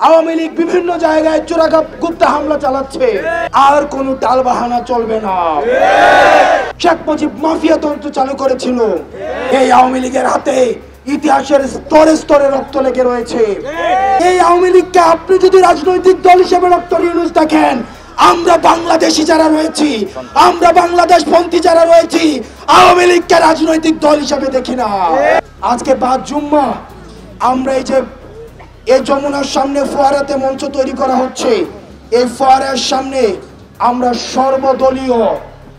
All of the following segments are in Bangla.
আওয়ামী লীগ বিভিন্ন জায়গায় চোরাগুপ্তা হামলা চালাচ্ছে, আর কোনো টালবাহানা চলবে না। শেখ মুজিব মাফিয়া তন্ত্র চালু করেছিল, এই আওয়ামী লীগের হাতে ইতিহাসের স্তরে স্তরে রক্ত লেগে রয়েছে। এই আওয়ামী লীগকে আপনি যদি রাজনৈতিক দল হিসেবে ডক্টর ইউনূস দেখেন, আমরা বাংলাদেশি যারা রয়েছি, আমরা বাংলাদেশ পন্থী যারা রয়েছি, আওয়ামী লীগকে রাজনৈতিক দল হিসেবে দেখি না। আজকে ৫ জুম্মা আমরা এই যমুনার সামনে ফোয়ারাতে মঞ্চ তৈরি করা হচ্ছে। এই ফোয়ারার সামনে আমরা সর্বদলীয়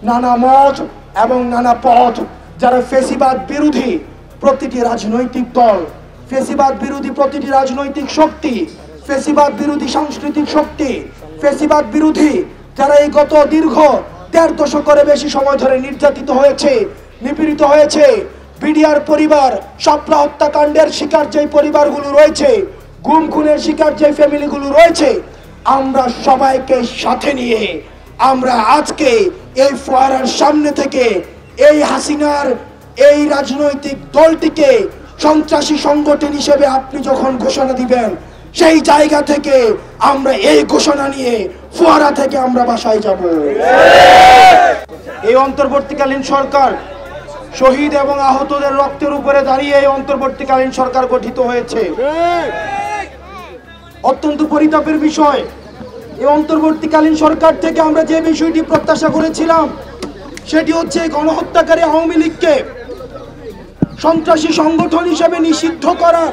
নানা মত এবং নানা পথ যারা ফেসিবাদ বিরোধী প্রতিটি রাজনৈতিক দল, ফেসিবাদ বিরোধী প্রতিটি রাজনৈতিক শক্তি, ফেসিবাদ বিরোধী সাংস্কৃতিক শক্তি, ফেসিবাদ বিরোধী যারা এই গত দীর্ঘ ১.৫ দশকের বেশি সময় ধরে নির্যাতিত হয়েছে, নিপীড়িত হয়েছে, বিডিআর পরিবার, শাপলা হত্যাকাণ্ডের শিকার যে পরিবারগুলো রয়েছে, গুম খুনের শিকার যে ফ্যামিলিগুলো রয়েছে, আমরা সবাইকে সাথে নিয়ে আমরা আজকে এই ফোয়ারার সামনে থেকে এই হাসিনার এই রাজনৈতিক দলটিকে সন্ত্রাসী সংগঠন হিসেবে আপনি যখন ঘোষণা দিবেন, সেই জায়গা থেকে আমরা এই ঘোষণা নিয়ে ফোয়ারা থেকে আমরা বাসায় যাব। এই অন্তর্বর্তীকালীন সরকার শহীদ এবং আহতদের রক্তের উপরে দাঁড়িয়ে এই অন্তর্বর্তীকালীন সরকার গঠিত হয়েছে। অত্যন্ত পরিতাপের বিষয়, এই অন্তর্বর্তীকালীন সরকার থেকে আমরা যে বিষয়টি প্রত্যাশা করেছিলাম সেটি হচ্ছে গণহত্যাকারী আওয়ামী লীগকে সন্ত্রাসী সংগঠন হিসেবে নিষিদ্ধ করার।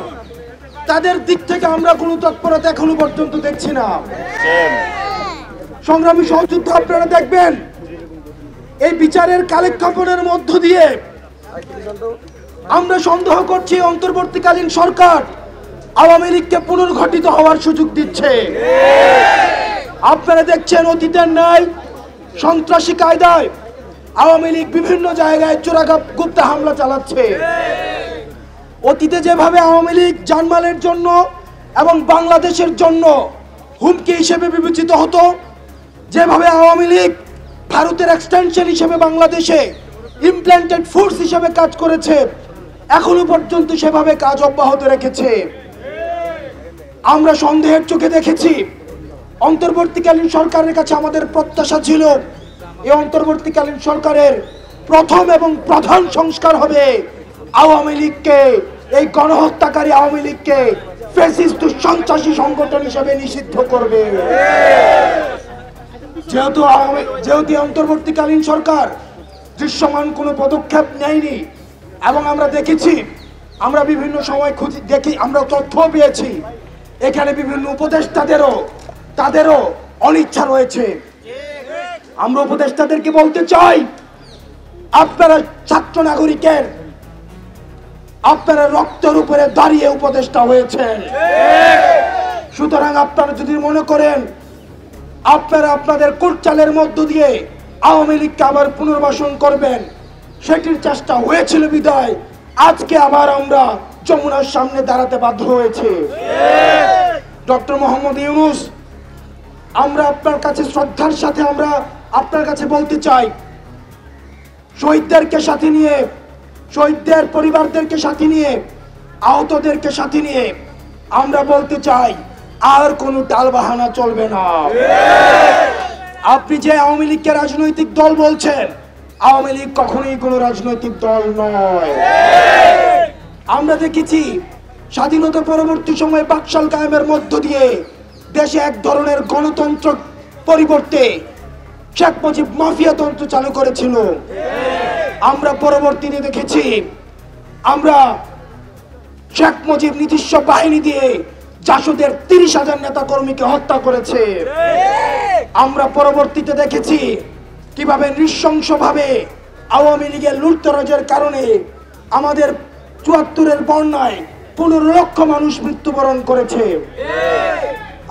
তাদের দিক থেকে আমরা কোনো তৎপরতা এখনো পর্যন্ত দেখছি না। সংগ্রামী সহযোদ্ধা, আপনারা দেখবেন এই বিচারের কালেক্ষেপণের মধ্য দিয়ে আমরা সন্দেহ করছি অন্তর্বর্তীকালীন সরকার আওয়ামী লীগকে পুনর্গঠিত হওয়ার সুযোগ দিচ্ছে। আপনারা দেখছেন অতীতের ন্যায় সন্ত্রাসী কায়দায় আওয়ামী লীগ বিভিন্ন জায়গায় চোরাগুপ্তা হামলা চালাচ্ছে। অতীতে যেভাবে আওয়ামী লীগ জানমালের জন্য এবং বাংলাদেশের জন্য হুমকি হিসেবে বিবেচিত হতো, যেভাবে আওয়ামী লীগ ভারতের এক্সটেনশন হিসেবে বাংলাদেশে ইমপ্ল্যান্টেড ফোর্স হিসেবে কাজ করেছে, এখনো পর্যন্ত সেভাবে কাজ অব্যাহত রেখেছে। আমরা সন্দেহের চোখে দেখেছি। অন্তর্বর্তীকালীন সরকারের কাছে আমাদের প্রত্যাশা ছিল এই অন্তর্বর্তীকালীন সরকারের প্রথম এবং প্রধান সংস্কার হবে আওয়ামী লীগকে, এই গণহত্যাকারী আওয়ামী লীগকে ফ্যাসিস্ট সন্ত্রাসী সংগঠন হিসেবে নিষিদ্ধ করবে। যেহেতু অন্তর্বর্তীকালীন সরকার দৃশ্যমান কোনো পদক্ষেপ নেয়নি এবং আমরা দেখেছি, আমরা বিভিন্ন সময় দেখি, আমরা তথ্য পেয়েছি এখানে বিভিন্ন তাদেরও অনিচ্ছা রয়েছে। আমরা উপদেষ্টাদেরকে বলতে চাই, আপনারা ছাত্র নাগরিকের আপনারা রক্তের উপরে দাঁড়িয়ে উপদেষ্টা হয়েছেন। সুতরাং আপনারা যদি মনে করেন আপনারা আপনাদের কোটচালের মধ্য দিয়ে আওয়ামী লীগকে আবার পুনর্বাসন করবেন, সেটির চেষ্টা হয়েছিল বিদায় আজকে আবার আমরা যমুনার সামনে দাঁড়াতে বাধ্য হয়েছে। ডক্টর মোহাম্মদ ইউনূস, আমরা আপনার কাছে শ্রদ্ধার সাথে আমরা আপনার কাছে বলতে চাই, শহীদদেরকে সাথে নিয়ে, শহীদদের পরিবারদেরকে সাথে নিয়ে, আহতদেরকে সাথে নিয়ে আমরা বলতে চাই আর কোনো টালবাহানা চলবে না। আপনি যে আওয়ামী লীগকে রাজনৈতিক দল বলছেন, আওয়ামী লীগ কখনোই কোনো রাজনৈতিক দল নয়। আমরা দেখেছি স্বাধীনতা পরবর্তী সময়ে বাকশাল কায়েমের মধ্য দিয়ে দেশে এক ধরনের গণতন্ত্র পরিবর্তে শেখ মুজিব মাফিয়া তন্ত্র চালু করেছিল। আমরা পরবর্তীতে দেখেছি আমরা শেখ মুজিব নিজস্ব বাহিনী দিয়ে জাসদের ৩০,০০০ নেতা কর্মীকে হত্যা করেছে। আমরা পরবর্তীতে দেখেছি কিভাবে নৃশংসভাবে আওয়ামী লীগের লুটতরাজের কারণে আমাদের ৭৪-এর বন্যায় ১৫ লক্ষ মানুষ মৃত্যুবরণ করেছে।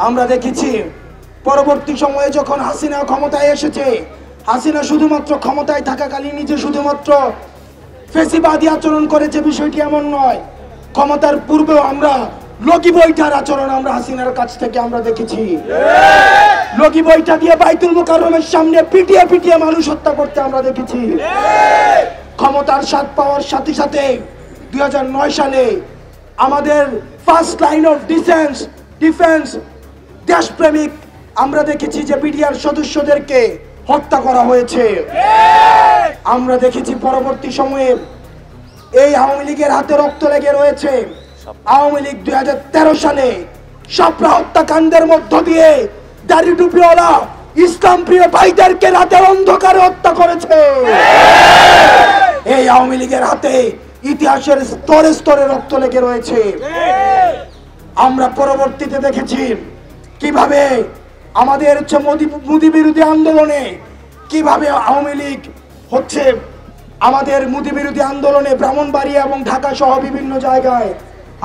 আমরা দেখেছি পরবর্তী সময়ে যখন হাসিনা ক্ষমতায় এসেছে, হাসিনা শুধুমাত্র ক্ষমতায় থাকাকালীন নিজে শুধুমাত্র ফেসিবাদী আচরণ করেছে, বিষয়টি এমন নয়। ক্ষমতার পূর্বেও আমরা লগি বৈঠার আচরণ আমরা হাসিনার কাছ থেকে আমরা দেখেছি। লগি বৈঠা দিয়ে বাইতুল মুকাররমের সামনে পিটিয়ে পিটিয়ে মানুষ হত্যা করতে আমরা দেখেছি। ক্ষমতার স্বাদ পাওয়ার সাথে সাথে ২০০৯ সালে আমাদের first line of defence defence দেশপ্রেমিক আমরা দেখেছি যে বিডিআর সদস্যদেরকে হত্যা করা হয়েছে। আমরা দেখেছি পরবর্তী সময়ে এই আওয়ামী লীগের হাতে রক্ত লেগে রয়েছে। আওয়ামী লীগ 2013 সালে শাপলা হত্যাকাণ্ডের মধ্য দিয়ে দাড়ি টুপিওয়ালা ইসলাম প্রিয় ভাইদেরকে রাতের অন্ধকারে হত্যা করেছে। এই আওয়ামী লীগের হাতে ইতিহাসের স্তরে স্তরে রক্ত লেগে রয়েছে। আমরা পরবর্তীতে দেখেছি কিভাবে আমাদের মোদি বিরোধী আন্দোলনে কিভাবে আওয়ামী লীগ হচ্ছে আমাদের মোদি বিরোধী আন্দোলনে ব্রাহ্মণবাড়িয়া এবং ঢাকা সহ বিভিন্ন জায়গায়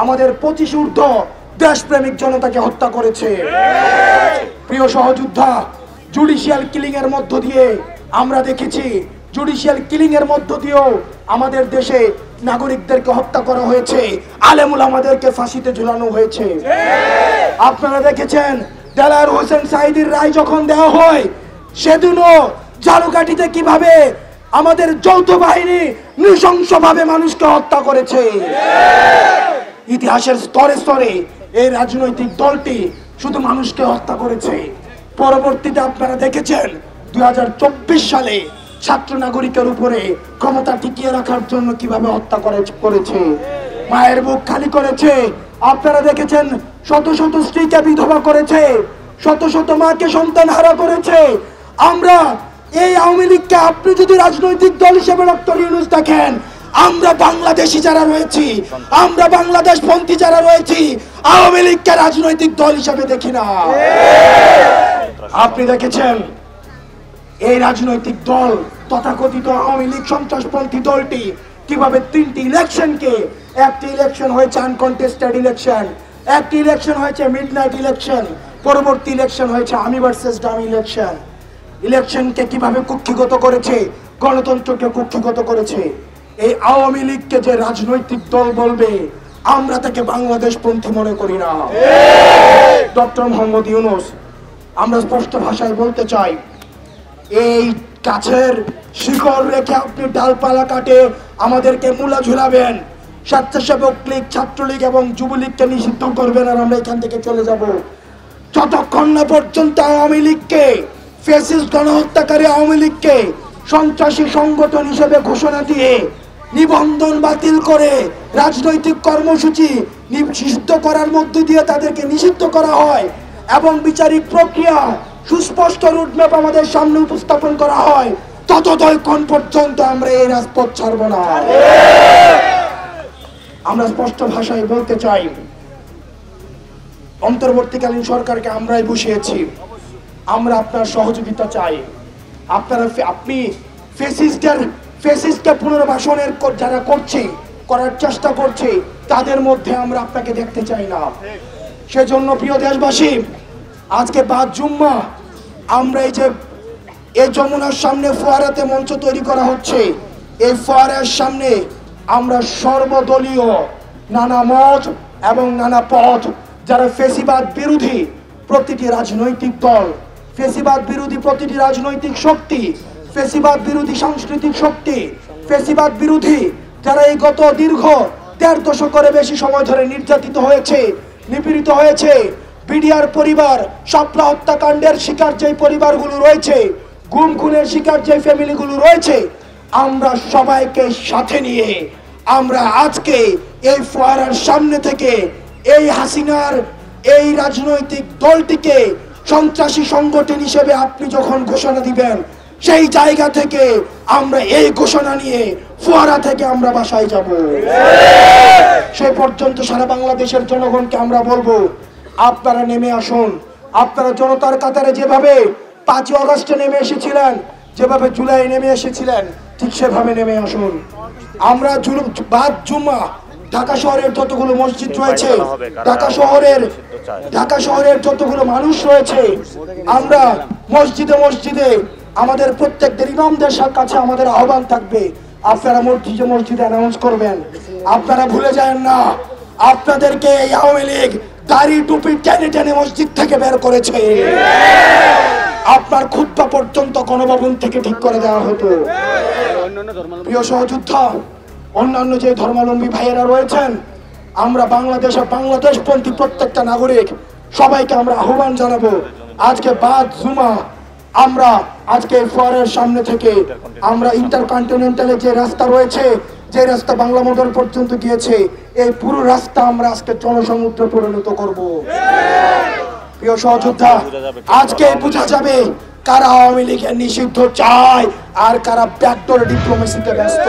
আমাদের 25 ঊর্ধ্ব দেশপ্রেমিক জনতাকে হত্যা করেছে। প্রিয় সহযোদ্ধা, জুডিশিয়াল কিলিং এর মধ্য দিয়ে আমরা দেখেছি, জুডিশিয়াল কিলিং এর মধ্য দিয়েও আমাদের দেশে নাগরিকদেরকে হত্যা করা হয়েছে, আলেম উলামাদেরকে ফাঁসিতে ঝুলানো হয়েছে। আপনারা দেখেছেন দেলাওয়ার হোসেন সাঈদীর রায় যখন দেওয়া হয় সেদিনও ঝালকাঠিতে কিভাবে আমাদের যৌথ বাহিনী নৃশংসভাবে মানুষকে হত্যা করেছে। ইতিহাসের স্তরে স্তরে এই রাজনৈতিক দলটি শুধু মানুষকে হত্যা করেছে। পরবর্তীতে আপনারা দেখেছেন 2024 সালে ছাত্র নাগরিকের উপরে ক্ষমতা টিকিয়ে রাখার জন্য কিভাবে হত্যা করেছে, মায়ের বুক খালি করেছে। আপনারা দেখেছেন শত শত স্ত্রীকে বিধবা করেছে, শত শত মাকে সন্তান হারা করেছে। আমরা এই আওয়ামী লীগকে আপনি যদি রাজনৈতিক দল হিসেবে ডক্টর ইউনূস দেখেন, আমরা বাংলাদেশি যারা রয়েছি, আমরা বাংলাদেশ পন্থী যারা রয়েছি, আওয়ামী লীগকে রাজনৈতিক দল হিসেবে দেখি না। আপনি দেখেছেন এই রাজনৈতিক দল তথাকথিত আওয়ামী লীগ সন্ত্রাসপন্থী দলটি কিভাবে 3টি ইলেকশনকে, একটি ইলেকশন হয়েছে আনকন্টেস্টেড ইলেকশন, একটি ইলেকশন হয়েছে মিডনাইট ইলেকশন, পরবর্তী ইলেকশন হয়েছে আমি ভার্সেস ডামি ইলেকশন। ইলেকশনকে কিভাবে কুক্ষিগত করেছে, গণতন্ত্রকে কুক্ষিগত করেছে। এই আওয়ামী লীগকে যে রাজনৈতিক দল বলবে, আমরা তাকে বাংলাদেশ পন্থী মনে করি না। ডক্টর মোহাম্মদ ইউনূস, আমরা স্পষ্ট ভাষায় বলতে চাই, এই গাছের শিকড় রেখে আপনি ডালপালা কাটে আমাদেরকে মূলা ঝুলাবেন, স্বেচ্ছাসেবক লীগ, ছাত্রলীগ এবং যুবলীগকে নিষিদ্ধ করবেন আর আমরা এখান থেকে চলে যাব। যতক্ষণ না পর্যন্ত আওয়ামী লীগকে, ফ্যাসিস্ট গণহত্যাকারী আওয়ামী লীগকে সন্ত্রাসী সংগঠন হিসেবে ঘোষণা দিয়ে নিবন্ধন বাতিল করে রাজনৈতিক কর্মসূচি নিষিদ্ধ করার মধ্য দিয়ে তাদেরকে নিষিদ্ধ করা হয় এবং বিচারিক প্রক্রিয়া সুস্পষ্ট রুটম্যাপ আমাদের সামনে উপস্থাপন করা হয়, ততক্ষণ পর্যন্ত আমরা এই রাজপথ ছাড়ব না। আমরা স্পষ্ট ভাষায় বলতে চাই, অন্তর্বর্তীকালীন সরকারকে আমরাই বসিয়েছি, আমরা আপনার সহযোগিতা চাই। আপনি ফ্যাসিস্টকে পুনর্বাসনের যারা করার চেষ্টা করছে তাদের মধ্যে আমরা আপনাকে দেখতে চাই না। সেজন্য প্রিয় দেশবাসী, আজকে 5 জুম্মা আমরা এই যমুনার সামনে ফোয়ারাতে মঞ্চ তৈরি করা হচ্ছে। এই ফোয়ারার সামনে আমরা সর্বদলীয় নানা মত এবং নানা পথ যারা ফ্যাসিবাদ বিরোধী প্রতিটি রাজনৈতিক দল, ফ্যাসিবাদ বিরোধী প্রতিটি রাজনৈতিক শক্তি, ফ্যাসিবাদ বিরোধী সাংস্কৃতিক শক্তি, ফ্যাসিবাদ বিরোধী যারা এই গত দীর্ঘ 1.5 দশকের বেশি সময় ধরে নির্যাতিত হয়েছে, নিপীড়িত হয়েছে, বিডিআর পরিবার, শাপলা হত্যাকাণ্ডের শিকার যে পরিবারগুলো রয়েছে, গুম খুনের শিকার যে ফ্যামিলিগুলো রয়েছে, আমরা সবাইকে সাথে নিয়ে আমরা আজকে এই ফোয়ারার সামনে থেকে এই হাসিনার এই রাজনৈতিক দলটিকে সন্ত্রাসী সংগঠন হিসেবে আপনি যখন ঘোষণা দিবেন, সেই জায়গা থেকে আমরা এই ঘোষণা নিয়ে ফোয়ারা থেকে আমরা বাসায় যাব। সেই পর্যন্ত সারা বাংলাদেশের জনগণকে আমরা বলবো, আপনারা নেমে আসুন। আপনারা জনতার কাতারে যেভাবে 5 আগস্টে নেমে এসেছিলেন, যেভাবে জুলাই নেমে এসেছিলেন, ঠিক সেভাবে নেমে আসুন। আমরা 5 জুম্মা ঢাকা শহরের যতগুলো মসজিদ রয়েছে, ঢাকা শহরের যতগুলো মানুষ রয়েছে, আমরা মসজিদে মসজিদে আমাদের প্রত্যেকদের ইমামদের কাছে আমাদের আহ্বান থাকবে, আপনারা মসজিদে মসজিদে অ্যানাউন্স করবেন। আপনারা ভুলে যান না, আপনাদেরকে এই আওয়ামী লীগ দাড়ি টুপি টেনে টেনে মসজিদ থেকে বের করেছে। আপনার খুতবা পর্যন্ত গণভবন থেকে ঠিক করে দেওয়া হতো। প্রিয় সহযোদ্ধা, অন্যান্য যে ধর্মাবলম্বী ভাইয়েরা রয়েছেন, আমরা বাংলাদেশপন্থী প্রত্যেকটা নাগরিক সবাইকে আমরা আহ্বান জানাবো, আজকে বাদ জুমা আমরা আজকে ফোয়ারের সামনে থেকে আমরা ইন্টারকন্টিনেন্টালে যে রাস্তা রয়েছে, যে রাস্তা বাংলা মোটর পর্যন্ত গিয়েছে, এই পুরো রাস্তা আমরা আজকে জনসমুদ্রে পরিণত করব। প্রিয় সহযোদ্ধা, আজকে বোঝা যাবে কারা আওয়ামী লীগের নিষিদ্ধ চায় আর কারা ব্যাকডোর ডিপ্লোমেসিতে ব্যস্ত।